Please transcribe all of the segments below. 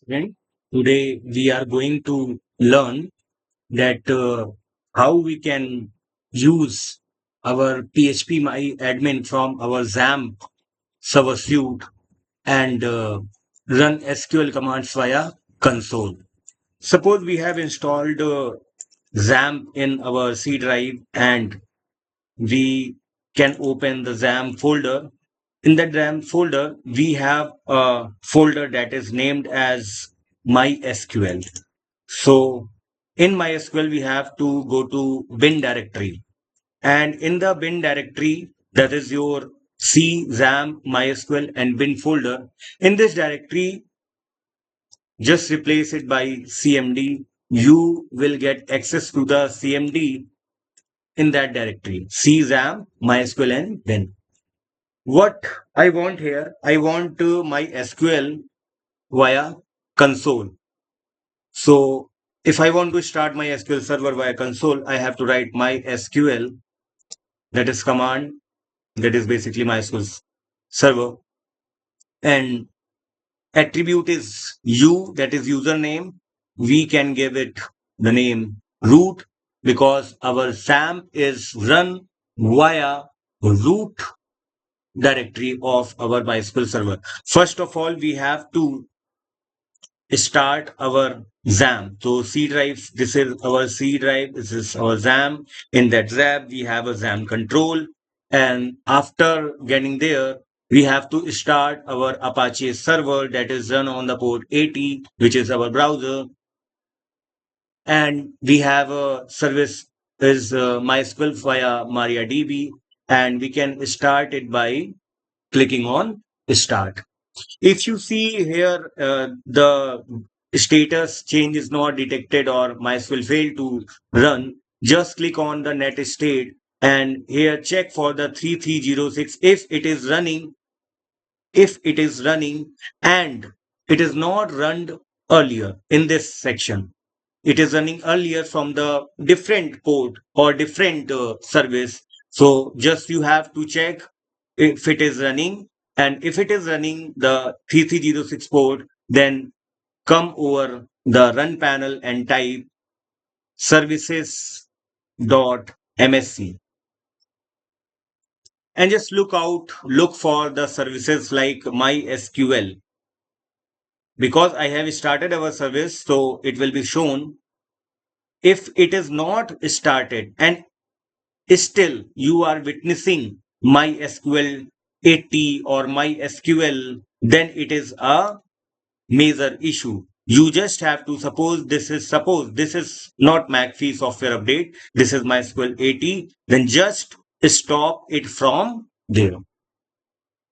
friend. Today we are going to learn that how we can use our PHP My Admin from our XAMPP server suite and run SQL commands via console. Suppose we have installed XAMPP in our C drive and we can open the XAMPP folder. In that XAMPP folder, we have a folder that is named as MySQL. So in MySQL, we have to go to bin directory. And in the bin directory, that is your C, XAMPP, MySQL, and bin folder. In this directory, just replace it by CMD. You will get access to the CMD in that directory. C, XAMPP, MySQL, and bin. What I want here, I want my SQL via console. So if I want to start my SQL server via console, I have to write my SQL, that is command, that is basically my SQL server. And attribute is u, that is username. We can give it the name root because our SAMP is run via root directory of our MySQL server. First of all, we have to start our XAMPP. So C drive, this is our C drive, this is our XAMPP. In that XAMPP, we have a XAMPP control. And after getting there, we have to start our Apache server that is run on the port 80, which is our browser. And we have a service is MySQL via MariaDB, and we can start it by clicking on start. If you see here, the status change is not detected or MySQL failed to run, just click on the net state and here check for the 3306 if it is running, and it is not run earlier in this section. It is running earlier from the different port or different service. So just you have to check if it is running, and if it is running the 3306 port, then come over the run panel and type services.msc and just look for the services like MySQL. Because I have started our service, so it will be shown. If it is not started and still you are witnessing MySQL 80 or MySQL, then it is a major issue. You just have to suppose this is not McAfee software update. This is MySQL 80. Then just stop it from there.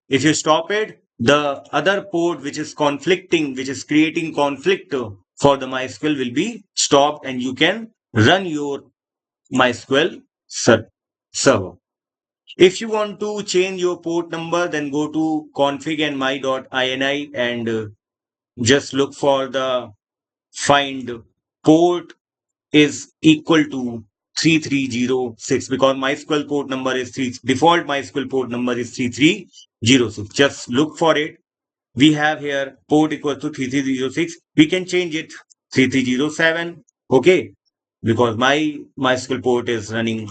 If you stop it, the other port which is conflicting, which is creating conflict for the MySQL will be stopped, and you can run your MySQL server. If you want to change your port number, then go to config and my.ini and just look for the find port is equal to 3306 because MySQL port number is default MySQL port number is 3306. Just look for it. We have here port equal to 3306. We can change it 3307. Okay, because my MySQL port is running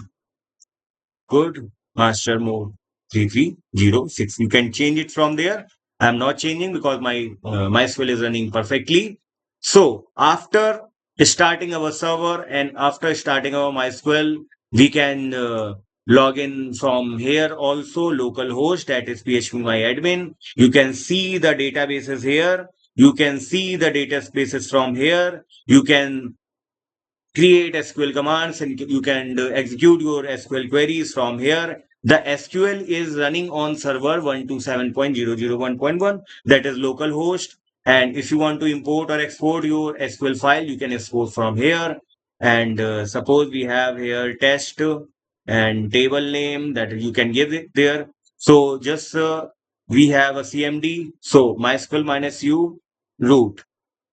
good. Master mode 3306. You can change it from there. I'm not changing because my MySQL is running perfectly. So after starting our server and after starting our MySQL, we can log in from here also, localhost, that is phpMyAdmin. You can see the databases here. You can see the databases from here. You can create SQL commands and you can execute your SQL queries from here. The SQL is running on server 127.001.1, that is localhost. And if you want to import or export your SQL file, you can export from here. And suppose we have here test and table name that you can give it there. So just we have a CMD. So MySQL minus u root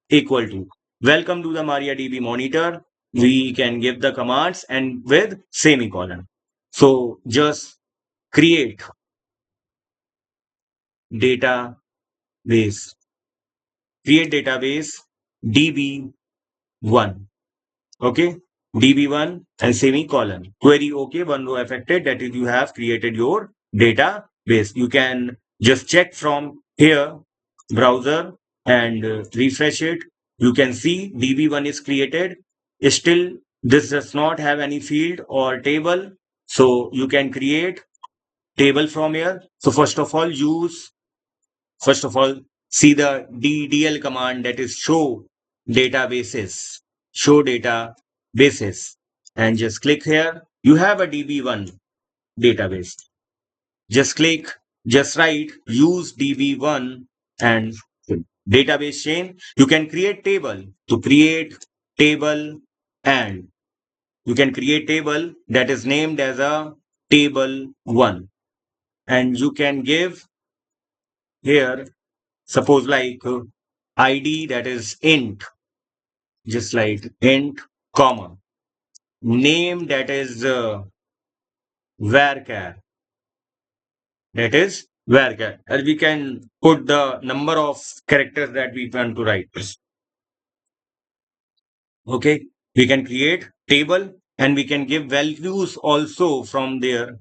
equal to welcome to the MariaDB monitor. We can give the commands and with semicolon. So just create database create database DB1. Okay, DB1 and semicolon. Query OK, one row affected. That is, you have created your database. You can just check from here, browser, and refresh it. You can see DB1 is created. Still, this does not have any field or table. So you can create table from here. So first of all, see the DDL command, that is show databases, show databases, and just click here. You have a DB1 database. Just click, just write use DB1 and database chain. You can create table. To create table, and you can create table that is named as a table 1, and you can give here, suppose like ID, that is int, just like int, comma, name, that is varchar, that is varchar. And we can put the number of characters that we want to write. Okay, we can create table, and we can give values also from their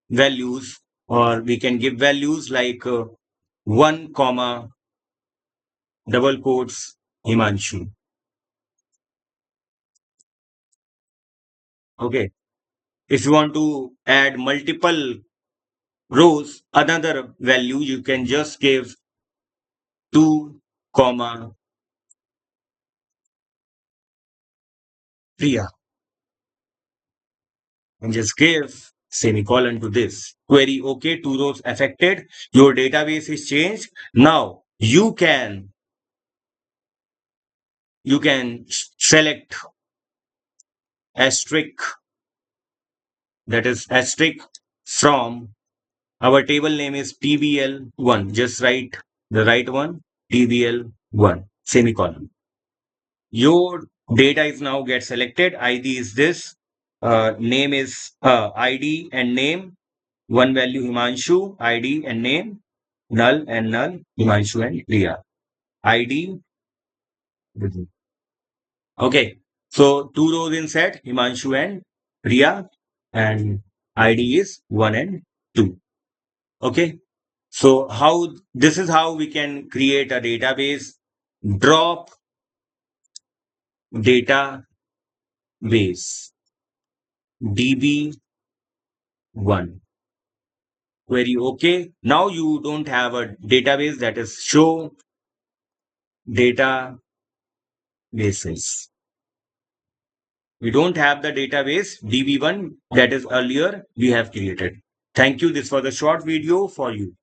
values, or we can give values like 1 comma double quotes Himanshu. Okay, if you want to add multiple rows, another value, you can just give 2 comma Priya, and just give semicolon to this. Query OK, 2 rows affected. Your database is changed. Now you can select asterisk, that is asterisk, from our table name is TBL1. Just write the right one, TBL1, semicolon. Your data is now get selected. ID is this. Name is ID and name. One value Himanshu, ID and name. Null and null, Himanshu and Priya. ID. Okay. So 2 rows in set, Himanshu and Priya, and ID is 1 and 2. Okay. So this is how we can create a database. Drop database DB1. Query OK. Now you don't have a database, that is show databases. We don't have the database DB1 that is earlier we have created. Thank you. This was a short video for you.